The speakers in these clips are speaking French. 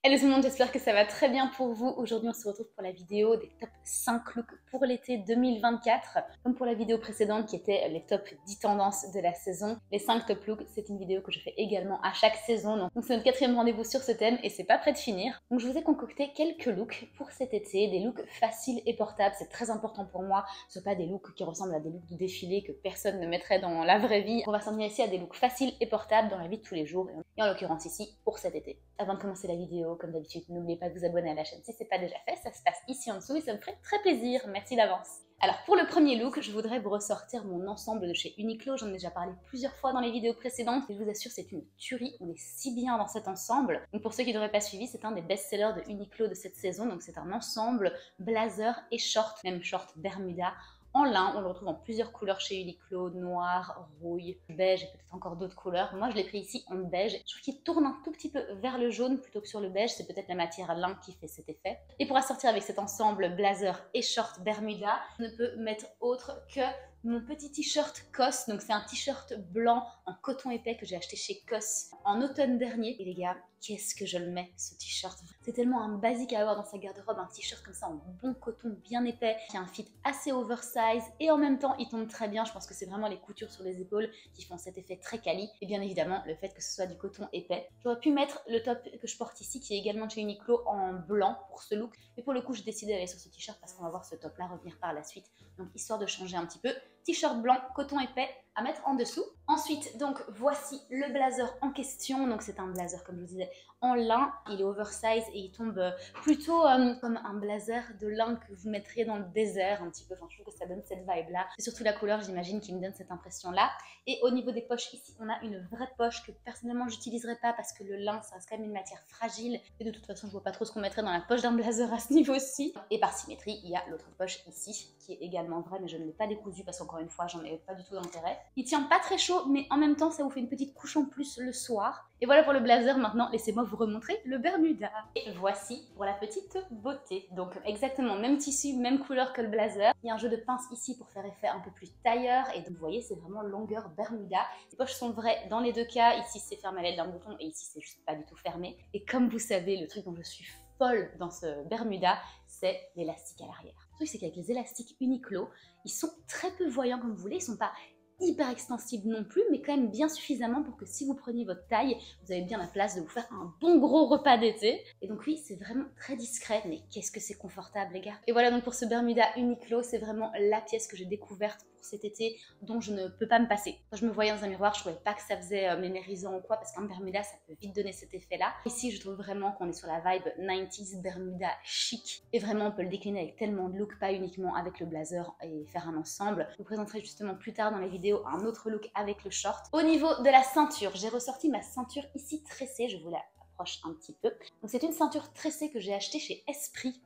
Hello tout le monde, j'espère que ça va très bien pour vous. Aujourd'hui on se retrouve pour la vidéo des top 5 looks pour l'été 2024. Comme pour la vidéo précédente qui était les top 10 tendances de la saison, les 5 top looks, c'est une vidéo que je fais également à chaque saison. Donc c'est notre 4e rendez-vous sur ce thème et c'est pas prêt de finir. Donc je vous ai concocté quelques looks pour cet été, des looks faciles et portables. C'est très important pour moi, ce ne sont pas des looks qui ressemblent à des looks de défilé que personne ne mettrait dans la vraie vie. On va s'en tenir ici à des looks faciles et portables dans la vie de tous les jours et en l'occurrence ici pour cet été. Avant de commencer la vidéo, comme d'habitude, n'oubliez pas de vous abonner à la chaîne si ce n'est pas déjà fait, ça se passe ici en dessous et ça me ferait très plaisir, merci d'avance. Alors pour le premier look, je voudrais vous ressortir mon ensemble de chez Uniqlo, j'en ai déjà parlé plusieurs fois dans les vidéos précédentes et je vous assure c'est une tuerie, on est si bien dans cet ensemble. Donc pour ceux qui n'auraient pas suivi, c'est un des best-sellers de Uniqlo de cette saison, donc c'est un ensemble blazer et short, même short Bermuda, en lin. On le retrouve en plusieurs couleurs chez Uniqlo, noir, rouille, beige et peut-être encore d'autres couleurs. Moi je l'ai pris ici en beige, je trouve qu'il tourne un tout petit peu vers le jaune plutôt que sur le beige, c'est peut-être la matière lin qui fait cet effet. Et pour assortir avec cet ensemble blazer et short Bermuda, je ne peux mettre autre que mon petit t-shirt COS, donc c'est un t-shirt blanc en coton épais que j'ai acheté chez COS en automne dernier. Et les gars, qu'est-ce que je le mets ce t-shirt. C'est tellement un basique à avoir dans sa garde-robe, un t-shirt comme ça en bon coton bien épais, qui a un fit assez oversize et en même temps il tombe très bien. Je pense que c'est vraiment les coutures sur les épaules qui font cet effet très quali et bien évidemment le fait que ce soit du coton épais. J'aurais pu mettre le top que je porte ici qui est également chez Uniqlo en blanc pour ce look, mais pour le coup j'ai décidé d'aller sur ce t-shirt parce qu'on va voir ce top là revenir par la suite, donc histoire de changer un petit peu. T-shirt blanc, coton épais à mettre en dessous. Ensuite, donc voici le blazer en question. Donc c'est un blazer, comme je vous disais, en lin. Il est oversize et il tombe plutôt comme un blazer de lin que vous mettriez dans le désert un petit peu. Enfin, je trouve que ça donne cette vibe-là. C'est surtout la couleur, j'imagine, qui me donne cette impression-là. Et au niveau des poches, ici, on a une vraie poche que personnellement, j'utiliserai pas parce que le lin, ça reste quand même une matière fragile. Et de toute façon, je vois pas trop ce qu'on mettrait dans la poche d'un blazer à ce niveau-ci. Et par symétrie, il y a l'autre poche ici, qui est également vraie, mais je ne l'ai pas décousue parce qu'encore une fois, j'en ai pas du tout d'intérêt. Il tient pas très chaud, mais en même temps, ça vous fait une petite couche en plus le soir. Et voilà pour le blazer. Maintenant, laissez-moi vous remontrer le Bermuda. Et voici pour la petite beauté. Donc exactement même tissu, même couleur que le blazer. Il y a un jeu de pince ici pour faire effet un peu plus tailleur. Et donc vous voyez, c'est vraiment longueur Bermuda. Les poches sont vraies dans les deux cas. Ici, c'est fermé à l'aide d'un bouton et ici, c'est juste pas du tout fermé. Et comme vous savez, le truc dont je suis folle dans ce Bermuda, c'est l'élastique à l'arrière. Le truc, c'est qu'avec les élastiques Uniqlo, ils sont très peu voyants comme vous voulez. Ils sont pas hyper extensible non plus, mais quand même bien suffisamment pour que si vous preniez votre taille, vous avez bien la place de vous faire un bon gros repas d'été. Et donc oui, c'est vraiment très discret, mais qu'est-ce que c'est confortable les gars. Et voilà donc pour ce Bermuda Uniqlo, c'est vraiment la pièce que j'ai découverte pour cet été, dont je ne peux pas me passer. Quand je me voyais dans un miroir, je trouvais pas que ça faisait mémérisant ou quoi, parce qu'un Bermuda, ça peut vite donner cet effet-là. Ici, je trouve vraiment qu'on est sur la vibe 90s Bermuda chic, et vraiment on peut le décliner avec tellement de looks, pas uniquement avec le blazer et faire un ensemble. Je vous présenterai justement plus tard dans les vidéos un autre look avec le short. Au niveau de la ceinture, j'ai ressorti ma ceinture ici tressée, je vous la approche un petit peu. Donc c'est une ceinture tressée que j'ai achetée chez Esprit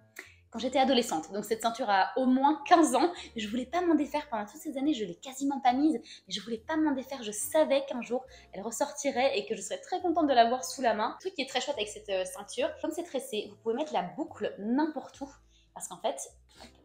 quand j'étais adolescente. Donc cette ceinture a au moins 15 ans. Je voulais pas m'en défaire pendant toutes ces années, je l'ai quasiment pas mise, mais je voulais pas m'en défaire. Je savais qu'un jour elle ressortirait et que je serais très contente de l'avoir sous la main. Le truc qui est très chouette avec cette ceinture, comme c'est tressé, vous pouvez mettre la boucle n'importe où. Parce qu'en fait,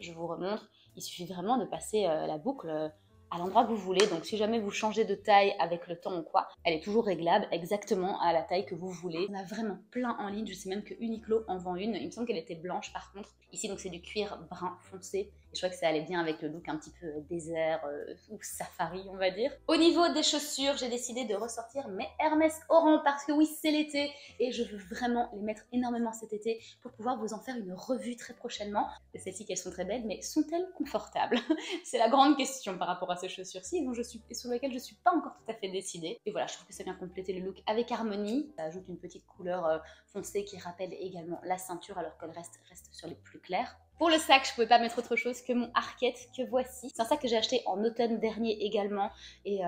je vous remontre, il suffit vraiment de passer la boucle à l'endroit que vous voulez. Donc si jamais vous changez de taille avec le temps ou quoi, elle est toujours réglable exactement à la taille que vous voulez. On a vraiment plein en ligne, je sais même que Uniqlo en vend une. Il me semble qu'elle était blanche par contre. Ici donc c'est du cuir brun foncé. Et je crois que ça allait bien avec le look un petit peu désert ou safari on va dire. Au niveau des chaussures, j'ai décidé de ressortir mes Hermès Oran parce que oui c'est l'été et je veux vraiment les mettre énormément cet été pour pouvoir vous en faire une revue très prochainement. Celles-ci qu'elles sont très belles, mais sont-elles confortables? C'est la grande question par rapport à ces chaussures-ci sur lesquelles je suis pas encore tout à fait décidée. Et voilà, je trouve que ça vient compléter le look avec harmonie. Ça ajoute une petite couleur foncée qui rappelle également la ceinture alors qu'elle reste sur les plus clairs. Pour le sac, je pouvais pas mettre autre chose que mon Arket que voici. C'est un sac que j'ai acheté en automne dernier également. Et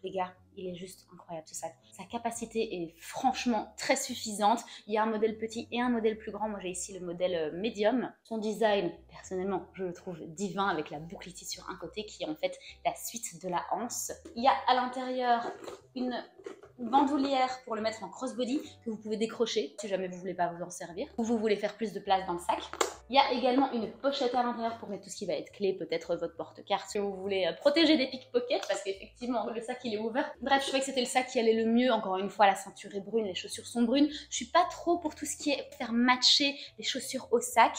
les gars, il est juste incroyable ce sac. Sa capacité est franchement très suffisante. Il y a un modèle petit et un modèle plus grand. Moi j'ai ici le modèle médium. Son design, personnellement, je le trouve divin avec la boucle ici sur un côté qui est en fait la suite de la anse. Il y a à l'intérieur une bandoulière pour le mettre en crossbody que vous pouvez décrocher si jamais vous voulez pas vous en servir ou vous voulez faire plus de place dans le sac. Il y a également une pochette à l'intérieur pour mettre tout ce qui va être clé, peut-être votre porte-carte si vous voulez protéger des pickpockets parce qu'effectivement le sac il est ouvert Bref, je trouvais que c'était le sac qui allait le mieux. Encore une fois, la ceinture est brune, les chaussures sont brunes. Je suis pas trop pour tout ce qui est faire matcher les chaussures au sac.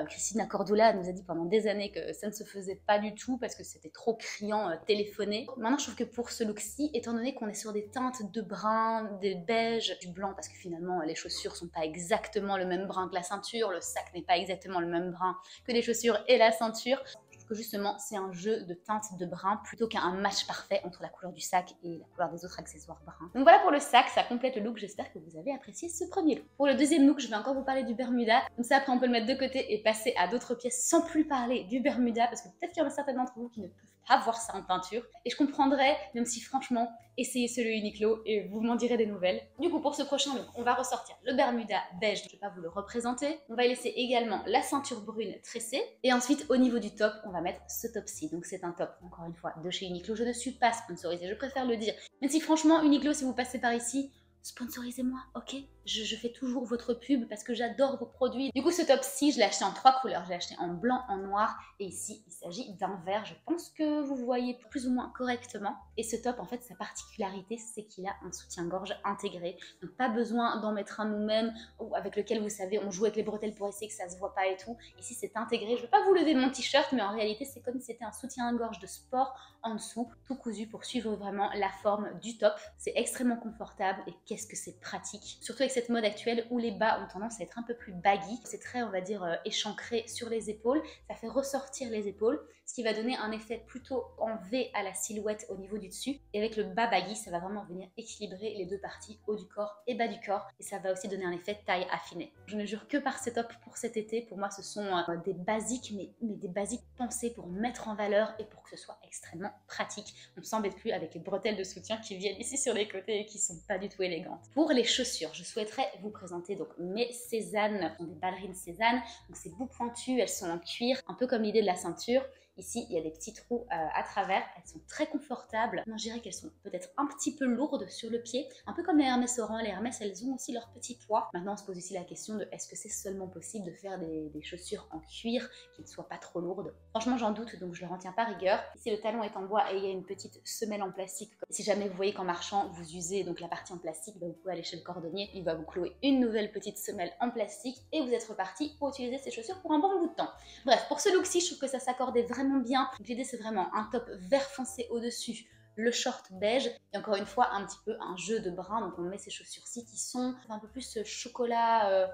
Christina Cordula nous a dit pendant des années que ça ne se faisait pas du tout parce que c'était trop criant téléphoné. Maintenant, je trouve que pour ce look-ci, étant donné qu'on est sur des teintes de brun, des beiges, du blanc, parce que finalement les chaussures sont pas exactement le même brun que la ceinture, le sac n'est pas exactement le même brun que les chaussures et la ceinture, que justement c'est un jeu de teintes de brun plutôt qu'un match parfait entre la couleur du sac et la couleur des autres accessoires bruns. Donc voilà pour le sac, ça complète le look, j'espère que vous avez apprécié ce premier look. Pour le deuxième look, je vais encore vous parler du Bermuda, donc ça après on peut le mettre de côté et passer à d'autres pièces sans plus parler du Bermuda, parce que peut-être qu'il y en a certains d'entre vous qui ne peuvent pas voir ça en peinture, et je comprendrais, même si franchement, essayez celui Uniqlo et vous m'en direz des nouvelles. Du coup, pour ce prochain look, on va ressortir le Bermuda beige, je ne vais pas vous le représenter. On va y laisser également la ceinture brune tressée. Et ensuite, au niveau du top, on va mettre ce top-ci. Donc c'est un top, encore une fois, de chez Uniqlo. Je ne suis pas sponsorisée, je préfère le dire. Même si franchement, Uniqlo, si vous passez par ici, sponsorisez-moi, ok? Je fais toujours votre pub parce que j'adore vos produits. Du coup, ce top-ci, je l'ai acheté en 3 couleurs. Je l'ai acheté en blanc, en noir, et ici, il s'agit d'un vert. Je pense que vous voyez plus ou moins correctement. Et ce top, en fait, sa particularité, c'est qu'il a un soutien-gorge intégré. Donc, pas besoin d'en mettre un nous-mêmes, ou avec lequel, vous savez, on joue avec les bretelles pour essayer que ça se voit pas et tout. Ici, c'est intégré. Je ne vais pas vous lever mon t-shirt, mais en réalité, c'est comme si c'était un soutien-gorge de sport en dessous, tout cousu pour suivre vraiment la forme du top. C'est extrêmement confortable et qu'est-ce que c'est pratique. Surtout avec cette mode actuelle où les bas ont tendance à être un peu plus baggy. C'est très, on va dire, échancré sur les épaules. Ça fait ressortir les épaules, ce qui va donner un effet plutôt en V à la silhouette au niveau du dessus. Et avec le bas baggy, ça va vraiment venir équilibrer les deux parties, haut du corps et bas du corps. Et ça va aussi donner un effet taille affinée. Je ne jure que par ces tops pour cet été. Pour moi, ce sont des basiques, mais des basiques pensés pour mettre en valeur et pour que ce soit extrêmement pratique. On ne s'embête plus avec les bretelles de soutien qui viennent ici sur les côtés et qui sont pas du tout élégantes. Pour les chaussures, je souhaiterais vous présenter donc mes Cézanne, ce sont des ballerines Cézanne, donc ces bouts pointus, elles sont en cuir, un peu comme l'idée de la ceinture. Ici, il y a des petits trous à travers. Elles sont très confortables. Moi, je dirais qu'elles sont peut-être un petit peu lourdes sur le pied. Un peu comme les Hermès Oran. Les Hermès, elles ont aussi leur petit poids. Maintenant, on se pose aussi la question de est-ce que c'est seulement possible de faire des chaussures en cuir qui ne soient pas trop lourdes? Franchement, j'en doute, donc je ne leur en tiens pas rigueur. Ici, le talon est en bois et il y a une petite semelle en plastique. Si jamais vous voyez qu'en marchant, vous usez donc la partie en plastique, vous pouvez aller chez le cordonnier. Il va vous clouer une nouvelle petite semelle en plastique et vous êtes reparti pour utiliser ces chaussures pour un bon bout de temps. Bref, pour ce look-ci, je trouve que ça s'accordait vraiment bien. L'idée, c'est vraiment un top vert foncé au-dessus, le short beige et encore une fois un petit peu un jeu de brun. Donc on met ces chaussures-ci qui sont un peu plus chocolat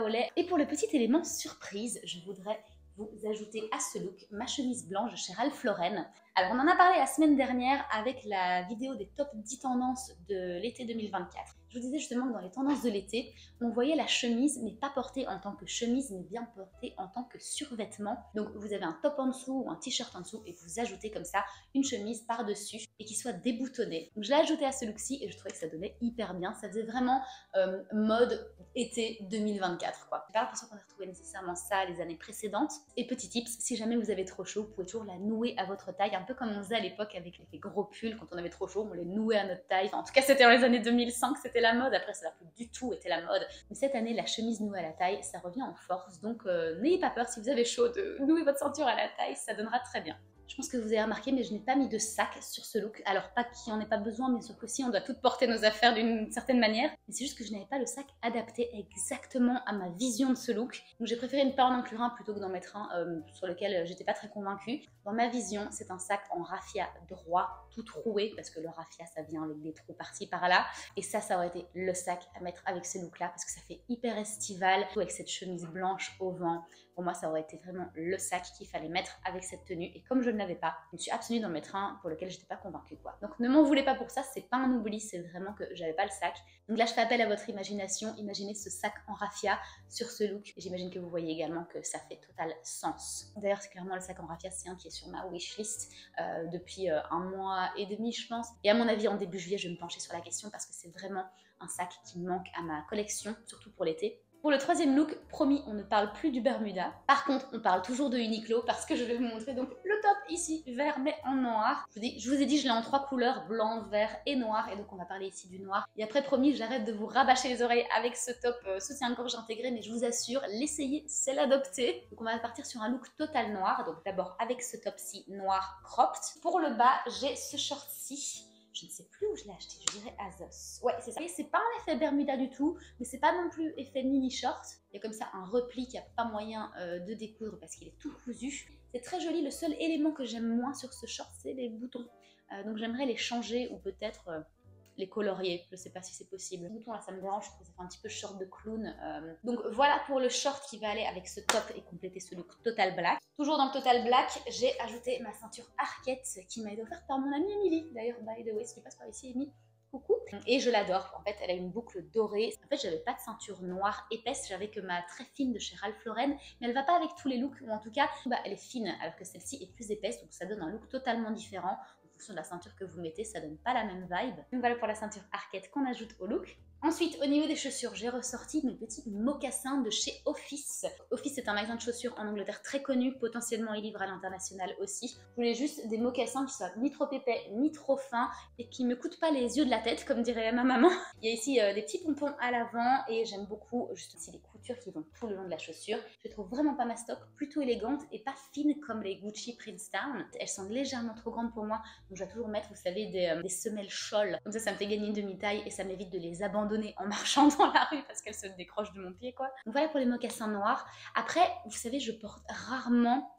au lait. Et pour le petit élément surprise, je voudrais vous ajouter à ce look ma chemise blanche chez Ralph Lauren. Alors on en a parlé la semaine dernière avec la vidéo des top 10 tendances de l'été 2024. Je vous disais justement que dans les tendances de l'été, on voyait la chemise, mais pas portée en tant que chemise, mais bien portée en tant que survêtement. Donc vous avez un top en dessous ou un t-shirt en dessous et vous ajoutez comme ça une chemise par-dessus et qui soit déboutonnée. Donc je l'ai ajouté à ce look-ci et je trouvais que ça donnait hyper bien. Ça faisait vraiment mode été 2024 quoi. J'ai pas l'impression qu'on a retrouvé nécessairement ça les années précédentes. Et petit tips, si jamais vous avez trop chaud, vous pouvez toujours la nouer à votre taille, un peu comme on faisait à l'époque avec les gros pulls, quand on avait trop chaud, on les nouait à notre taille. Enfin, en tout cas, c'était dans les années 2005, c'était la mode. Après, ça n'a plus du tout été la mode. Mais cette année, la chemise nouée à la taille, ça revient en force. Donc, n'ayez pas peur si vous avez chaud de nouer votre ceinture à la taille, ça donnera très bien. Je pense que vous avez remarqué, mais je n'ai pas mis de sac sur ce look. Alors, pas qu'il n'y en ait pas besoin, bien sûr que si, on doit toutes porter nos affaires d'une certaine manière. Mais c'est juste que je n'avais pas le sac adapté exactement à ma vision de ce look. Donc, j'ai préféré ne pas en inclure un plutôt que d'en mettre un sur lequel j'étais pas très convaincue. Dans ma vision, c'est un sac en raffia droit, tout troué, parce que le raffia, ça vient avec des trous par-ci, par-là. Et ça aurait été le sac à mettre avec ce look-là, parce que ça fait hyper estival, avec cette chemise blanche au vent. Pour moi, ça aurait été vraiment le sac qu'il fallait mettre avec cette tenue. Et comme je ne l'avais pas, je me suis abstenue d'en mettre un pour lequel je n'étais pas convaincue, quoi. Donc ne m'en voulez pas pour ça, c'est pas un oubli, c'est vraiment que j'avais pas le sac. Donc là, je fais appel à votre imagination. Imaginez ce sac en raffia sur ce look. Et j'imagine que vous voyez également que ça fait total sens. D'ailleurs, c'est clairement le sac en raffia, c'est un qui est sur ma wishlist depuis un mois et demi, je pense. Et à mon avis, en début juillet, je vais me pencher sur la question parce que c'est vraiment un sac qui manque à ma collection, surtout pour l'été. Pour le troisième look, promis, on ne parle plus du Bermuda. Par contre, on parle toujours de Uniqlo parce que je vais vous montrer donc le top ici, vert mais en noir. Je vous ai dit, je l'ai en 3 couleurs, blanc, vert et noir. Et donc, on va parler ici du noir. Et après, promis, j'arrête de vous rabâcher les oreilles avec ce top soutien-gorge intégré. Mais je vous assure, l'essayer, c'est l'adopter. Donc, on va partir sur un look total noir. Donc, d'abord avec ce top-ci noir cropped. Pour le bas, j'ai ce short-ci Je ne sais plus où je l'ai acheté, je dirais Azos. Ouais, c'est ça. Et c'est pas un effet Bermuda du tout, mais c'est pas non plus effet mini short. Il y a comme ça un repli qui a pas moyen de découdre parce qu'il est tout cousu. C'est très joli. Le seul élément que j'aime moins sur ce short, c'est les boutons. Donc j'aimerais les changer ou peut-être les colorier. Je sais pas si c'est possible. Les boutons là, ça me dérange, je trouve que ça fait un petit peu short de clown. Donc voilà pour le short qui va aller avec ce top et compléter ce look total black. Toujours dans le total black, j'ai ajouté ma ceinture Arquette qui m'a été offerte par mon amie Emily. D'ailleurs, by the way, si tu passes par ici, Emily, coucou. Et je l'adore. En fait, elle a une boucle dorée. En fait, j'avais pas de ceinture noire épaisse, j'avais que ma très fine de chez Ralph Lauren, mais elle va pas avec tous les looks, ou en tout cas, elle est fine, alors que celle-ci est plus épaisse, donc ça donne un look totalement différent. En fonction de la ceinture que vous mettez, ça donne pas la même vibe. Donc voilà pour la ceinture Arquette qu'on ajoute au look. Ensuite, au niveau des chaussures, j'ai ressorti mes petits mocassins de chez Office. Office est un magasin de chaussures en Angleterre très connu, potentiellement ils livrent à l'international aussi. Je voulais juste des mocassins qui soient ni trop épais, ni trop fins, et qui me coûtent pas les yeux de la tête, comme dirait ma maman. Il y a ici des petits pompons à l'avant, et j'aime beaucoup juste aussi les coutures qui vont tout le long de la chaussure. Je trouve vraiment pas ma stock, plutôt élégante et pas fine comme les Gucci Princeton. Elles sont légèrement trop grandes pour moi, donc je dois toujours mettre, vous savez, des semelles shoal. Comme ça me fait gagner une demi-taille et ça m'évite de les abandonner en marchant dans la rue parce qu'elles se décrochent de mon pied, quoi. Donc voilà pour les mocassins noirs. Après, vous savez, je porte rarement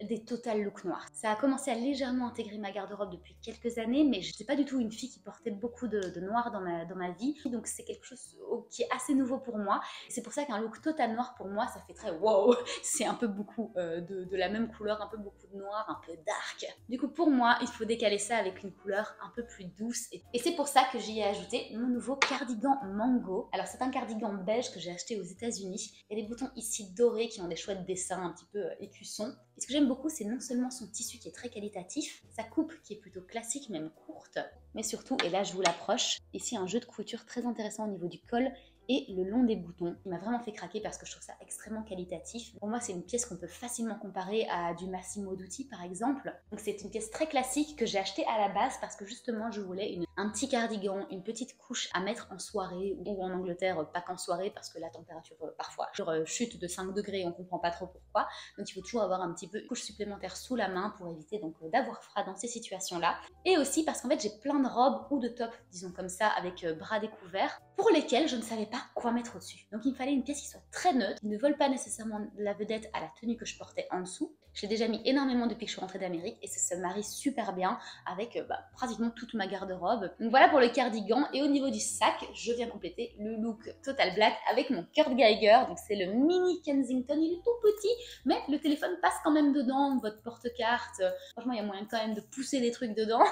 des total looks noirs. Ça a commencé à légèrement intégrer ma garde-robe depuis quelques années, mais je n'étais pas du tout une fille qui portait beaucoup de noir dans ma vie, donc c'est quelque chose qui est assez nouveau pour moi. C'est pour ça qu'un look total noir pour moi, ça fait très wow, c'est un peu beaucoup de la même couleur, un peu beaucoup de noir, un peu dark. Du coup pour moi, il faut décaler ça avec une couleur un peu plus douce, et c'est pour ça que j'y ai ajouté mon nouveau cardigan Mango. Alors c'est un cardigan beige que j'ai acheté aux États-Unis. Il y a des boutons ici dorés qui ont des chouettes dessins un petit peu écussons. Et ce que j'aime beaucoup, c'est non seulement son tissu qui est très qualitatif, sa coupe qui est plutôt classique, même courte, mais surtout, et là je vous l'approche, ici un jeu de couture très intéressant au niveau du col et le long des boutons. Il m'a vraiment fait craquer parce que je trouve ça extrêmement qualitatif. Pour moi, c'est une pièce qu'on peut facilement comparer à du Massimo Dutti par exemple. Donc c'est une pièce très classique que j'ai achetée à la base parce que justement je voulais un petit cardigan, une petite couche à mettre en soirée ou en Angleterre, pas qu'en soirée parce que la température parfois chute de 5 degrés, on comprend pas trop pourquoi. Donc il faut toujours avoir un petit peu une couche supplémentaire sous la main pour éviter donc d'avoir froid dans ces situations-là. Et aussi parce qu'en fait j'ai plein de robes ou de tops, disons comme ça, avec bras découverts, pour lesquels je ne savais pas quoi mettre au-dessus. Donc il me fallait une pièce qui soit très neutre, qui ne vole pas nécessairement la vedette à la tenue que je portais en dessous. Je l'ai déjà mis énormément depuis que je suis rentrée d'Amérique et ça se marie super bien avec pratiquement toute ma garde-robe. Donc voilà pour le cardigan. Et au niveau du sac, je viens compléter le look total black avec mon Kurt Geiger. Donc c'est le mini Kensington, il est tout petit, mais le téléphone passe quand même dedans, votre porte-carte. Franchement, il y a moyen quand même de pousser des trucs dedans.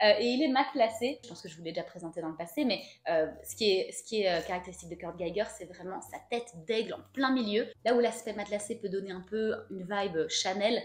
Et il est matelassé. Je pense que je vous l'ai déjà présenté dans le passé, mais ce qui est caractéristique de Kurt Geiger, c'est vraiment sa tête d'aigle en plein milieu. Là où l'aspect matelassé peut donner un peu une vibe Chanel,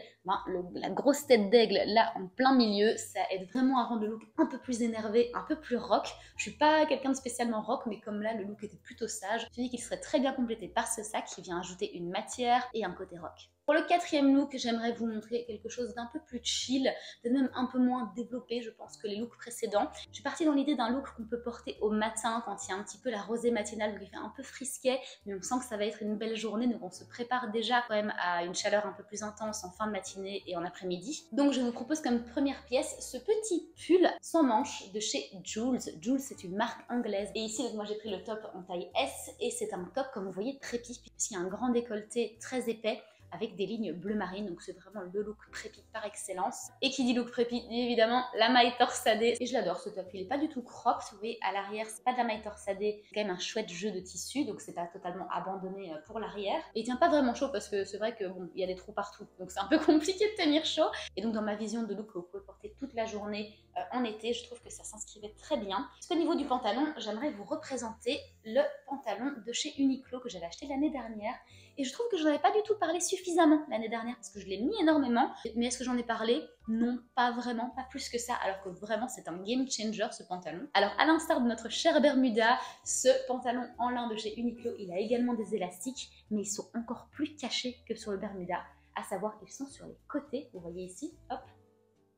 la grosse tête d'aigle là en plein milieu, ça aide vraiment à rendre le look un peu plus énervé, un peu plus rock. Je suis pas quelqu'un de spécialement rock, mais comme là le look était plutôt sage, je me suis dit qu'il serait très bien complété par ce sac qui vient ajouter une matière et un côté rock. Pour le quatrième look, j'aimerais vous montrer quelque chose d'un peu plus chill, de même un peu moins développé, je pense, que les looks précédents. Je suis partie dans l'idée d'un look qu'on peut porter au matin, quand il y a un petit peu la rosée matinale, donc il fait un peu frisquet, mais on sent que ça va être une belle journée, donc on se prépare déjà quand même à une chaleur un peu plus intense en fin de matinée et en après-midi. Donc je vous propose comme première pièce ce petit pull sans manches de chez Joules. Joules, c'est une marque anglaise. Et ici, donc, moi j'ai pris le top en taille S, et c'est un top, comme vous voyez, prépi, puisqu'il y a un grand décolleté très épais, avec des lignes bleu marine, donc c'est vraiment le look prépi par excellence. Et qui dit look prépi, dit évidemment la maille torsadée. Et je l'adore ce top, il est pas du tout cropped, vous voyez à l'arrière c'est pas de la maille torsadée, c'est quand même un chouette jeu de tissu, donc c'est pas totalement abandonné pour l'arrière. Et il tient pas vraiment chaud parce que c'est vrai que bon, il y a des trous partout, donc c'est un peu compliqué de tenir chaud. Et donc dans ma vision de look que vous pouvez porter toute la journée en été, je trouve que ça s'inscrivait très bien. Parce qu'au niveau du pantalon, j'aimerais vous représenter le pantalon de chez Uniqlo que j'avais acheté l'année dernière. Et je trouve que je n'en avais pas du tout parlé suffisamment l'année dernière parce que je l'ai mis énormément. Mais est-ce que j'en ai parlé? Non, pas vraiment, pas plus que ça. Alors que vraiment, c'est un game changer ce pantalon. Alors, à l'instar de notre cher Bermuda, ce pantalon en lin de chez Uniqlo, il a également des élastiques, mais ils sont encore plus cachés que sur le Bermuda. À savoir, ils sont sur les côtés. Vous voyez ici, hop,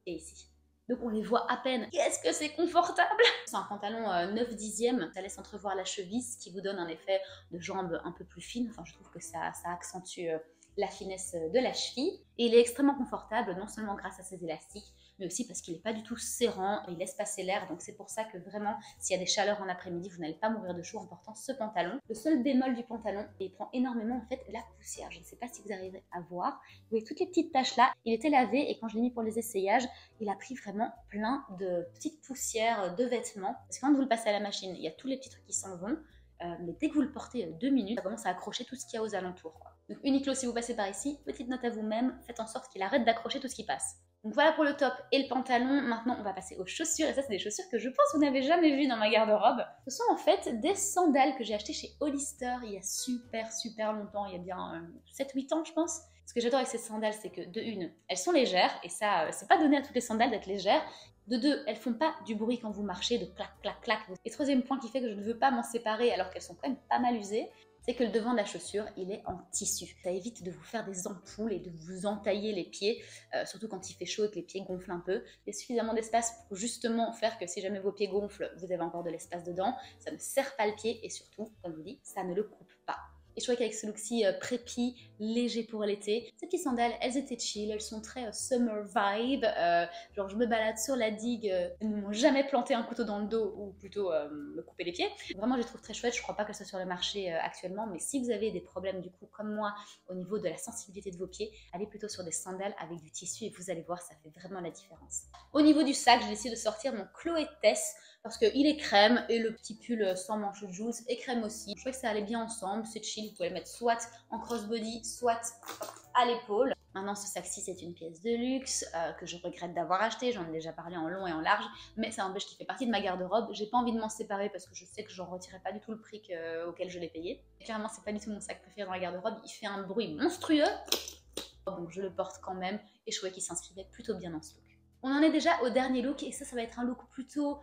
et ici. Donc on les voit à peine. Qu'est-ce que c'est confortable! C'est un pantalon 9/10, ça laisse entrevoir la cheville, ce qui vous donne un effet de jambe un peu plus fine. Enfin, je trouve que ça accentue la finesse de la cheville. Et il est extrêmement confortable, non seulement grâce à ses élastiques, mais aussi parce qu'il n'est pas du tout serrant, il laisse passer l'air, donc c'est pour ça que vraiment, s'il y a des chaleurs en après-midi, vous n'allez pas mourir de chaud en portant ce pantalon. Le seul bémol du pantalon, il prend énormément en fait la poussière. Je ne sais pas si vous arriverez à voir. Vous voyez toutes les petites taches là, il était lavé et quand je l'ai mis pour les essayages, il a pris vraiment plein de petites poussières de vêtements. Parce que quand vous le passez à la machine, il y a tous les petits trucs qui s'en vont. Mais dès que vous le portez 2 minutes, ça commence à accrocher tout ce qu'il y a aux alentours, quoi. Donc Uniqlo, si vous passez par ici, petite note à vous-même, faites en sorte qu'il arrête d'accrocher tout ce qui passe. Donc voilà pour le top et le pantalon. Maintenant, on va passer aux chaussures. Et ça, c'est des chaussures que je pense que vous n'avez jamais vues dans ma garde-robe. Ce sont en fait des sandales que j'ai achetées chez Hollister il y a super longtemps. Il y a bien 7-8 ans, je pense. Ce que j'adore avec ces sandales, c'est que de une, elles sont légères. Et ça, c'est pas donné à toutes les sandales d'être légères. De deux, elles font pas du bruit quand vous marchez, de clac, clac, clac. Et troisième point qui fait que je ne veux pas m'en séparer alors qu'elles sont quand même pas mal usées, c'est que le devant de la chaussure, il est en tissu. Ça évite de vous faire des ampoules et de vous entailler les pieds, surtout quand il fait chaud et que les pieds gonflent un peu. Il y a suffisamment d'espace pour justement faire que si jamais vos pieds gonflent, vous avez encore de l'espace dedans. Ça ne serre pas le pied et surtout, comme je vous dis, ça ne le coupe pas. Et je trouvais qu'avec ce look-ci préppy, léger pour l'été, ces petites sandales, elles étaient chill, elles sont très summer vibe. Genre je me balade sur la digue, elles ne m'ont jamais planté un couteau dans le dos ou plutôt me couper les pieds. Vraiment je les trouve très chouettes, je crois pas qu'elles soient sur le marché actuellement, mais si vous avez des problèmes du coup comme moi au niveau de la sensibilité de vos pieds, allez plutôt sur des sandales avec du tissu et vous allez voir, ça fait vraiment la différence. Au niveau du sac, j'ai décidé de sortir mon Chloé Tess parce qu'il est crème et le petit pull sans manche de Jules est crème aussi. Je trouvais que ça allait bien ensemble, c'est chill, vous pouvez le mettre soit en crossbody, soit à l'épaule. Maintenant ce sac-ci c'est une pièce de luxe que je regrette d'avoir acheté, j'en ai déjà parlé en long et en large, mais ça n'empêche qu'il fait partie de ma garde-robe. J'ai pas envie de m'en séparer parce que je sais que j'en retirerai pas du tout le prix auquel je l'ai payé. Et clairement c'est pas du tout mon sac préféré dans la garde-robe, il fait un bruit monstrueux, donc je le porte quand même et je trouvais qu'il s'inscrivait plutôt bien dans ce look. On en est déjà au dernier look et ça va être un look plutôt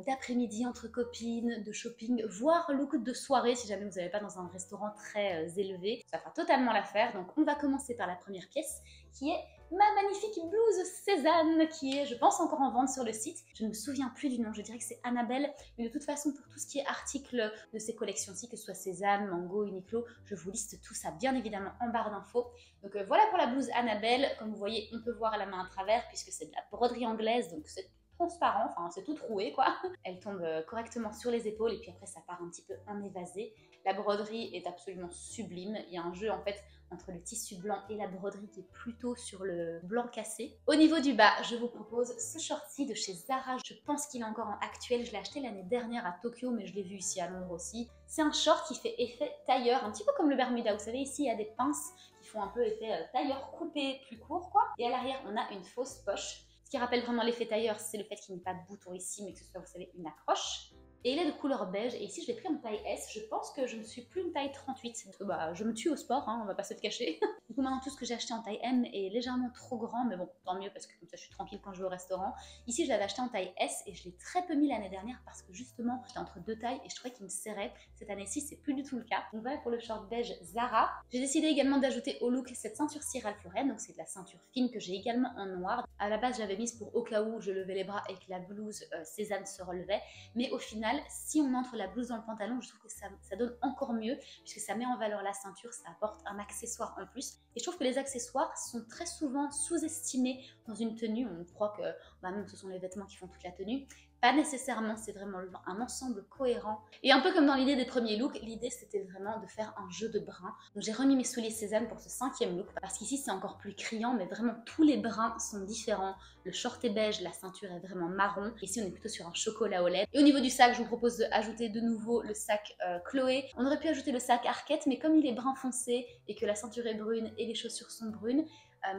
d'après-midi entre copines, de shopping, voire look de soirée si jamais vous n'allez pas dans un restaurant très élevé. Ça fera totalement l'affaire. Donc on va commencer par la première pièce qui est ma magnifique blouse Cézanne qui est, je pense, encore en vente sur le site. Je ne me souviens plus du nom, je dirais que c'est Annabelle. Mais de toute façon, pour tout ce qui est article de ces collections-ci, que ce soit Cézanne, Mango, Uniqlo, je vous liste tout ça bien évidemment en barre d'infos. Donc voilà pour la blouse Annabelle. Comme vous voyez, on peut voir la main à travers puisque c'est de la broderie anglaise, donc c'est transparent, enfin c'est tout troué quoi. Elle tombe correctement sur les épaules et puis après ça part un petit peu en évasé. La broderie est absolument sublime. Il y a un jeu en fait entre le tissu blanc et la broderie qui est plutôt sur le blanc cassé. Au niveau du bas, je vous propose ce short-ci de chez Zara. Je pense qu'il est encore en actuel. Je l'ai acheté l'année dernière à Tokyo, mais je l'ai vu ici à Londres aussi. C'est un short qui fait effet tailleur, un petit peu comme le Bermuda. Vous savez, ici il y a des pinces qui font un peu effet tailleur coupé plus court quoi. Et à l'arrière, on a une fausse poche. Ce qui rappelle vraiment l'effet tailleur, c'est le fait qu'il n'y ait pas de bouton ici, mais que ce soit, vous savez, une accroche. Et il est de couleur beige, et ici je l'ai pris en taille S. Je pense que je ne suis plus une taille 38, parce que bah, je me tue au sport, hein, on va pas se le cacher. Du coup maintenant tout ce que j'ai acheté en taille M est légèrement trop grand, mais bon, tant mieux, parce que comme ça je suis tranquille quand je vais au restaurant. Ici je l'avais acheté en taille S, et je l'ai très peu mis l'année dernière, parce que justement j'étais entre deux tailles, et je trouvais qu'il me serrait. Cette année-ci c'est plus du tout le cas. Donc voilà pour le short beige Zara. J'ai décidé également d'ajouter au look cette ceinture-ci Ralph Lauren, donc c'est de la ceinture fine que j'ai également en noir. À la base j'avais mise pour au cas où je levais les bras et que la blouse Cézanne se relevait, mais au final si on entre la blouse dans le pantalon, je trouve que ça donne encore mieux puisque ça met en valeur la ceinture, ça apporte un accessoire en plus. Et je trouve que les accessoires sont très souvent sous-estimés dans une tenue. On croit que bah non, ce sont les vêtements qui font toute la tenue. Pas nécessairement, c'est vraiment un ensemble cohérent. Et un peu comme dans l'idée des premiers looks, l'idée c'était vraiment de faire un jeu de brins. Donc j'ai remis mes souliers Cézanne pour ce 5e look, parce qu'ici c'est encore plus criant, mais vraiment tous les brins sont différents. Le short est beige, la ceinture est vraiment marron. Ici on est plutôt sur un chocolat au lait. Et au niveau du sac, je vous propose d'ajouter de nouveau le sac Chloé. On aurait pu ajouter le sac Arquette, mais comme il est brun foncé et que la ceinture est brune et les chaussures sont brunes,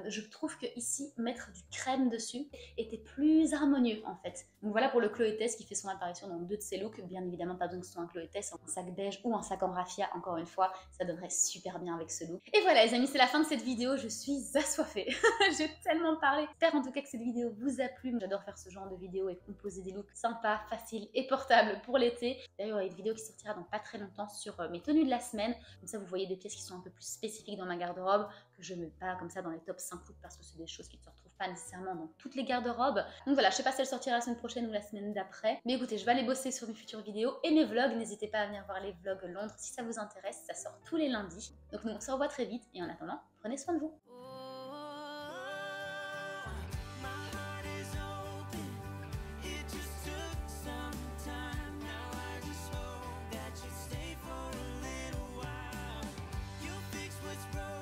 je trouve que ici mettre du crème dessus était plus harmonieux en fait. Donc voilà pour le Chloé Tess qui fait son apparition dans 2 de ses looks. Bien évidemment pas donc que ce soit un Chloé Tess, un sac beige ou un sac en raffia, encore une fois, ça donnerait super bien avec ce look. Et voilà les amis, c'est la fin de cette vidéo, je suis assoiffée. J'ai tellement parlé. J'espère en tout cas que cette vidéo vous a plu. J'adore faire ce genre de vidéo et composer des looks sympas, faciles et portables pour l'été. D'ailleurs il y a une vidéo qui sortira dans pas très longtemps sur mes tenues de la semaine. Comme ça vous voyez des pièces qui sont un peu plus spécifiques dans ma garde-robe, que je mets pas comme ça dans les top 5 looks parce que c'est des choses qui ne se retrouvent pas nécessairement dans toutes les garde-robes. Donc voilà, je sais pas si elle sortira la semaine prochaine ou la semaine d'après. Mais écoutez, je vais aller bosser sur mes futures vidéos et mes vlogs. N'hésitez pas à venir voir les vlogs Londres si ça vous intéresse. Ça sort tous les lundis. Donc nous on se revoit très vite et en attendant, prenez soin de vous. this road.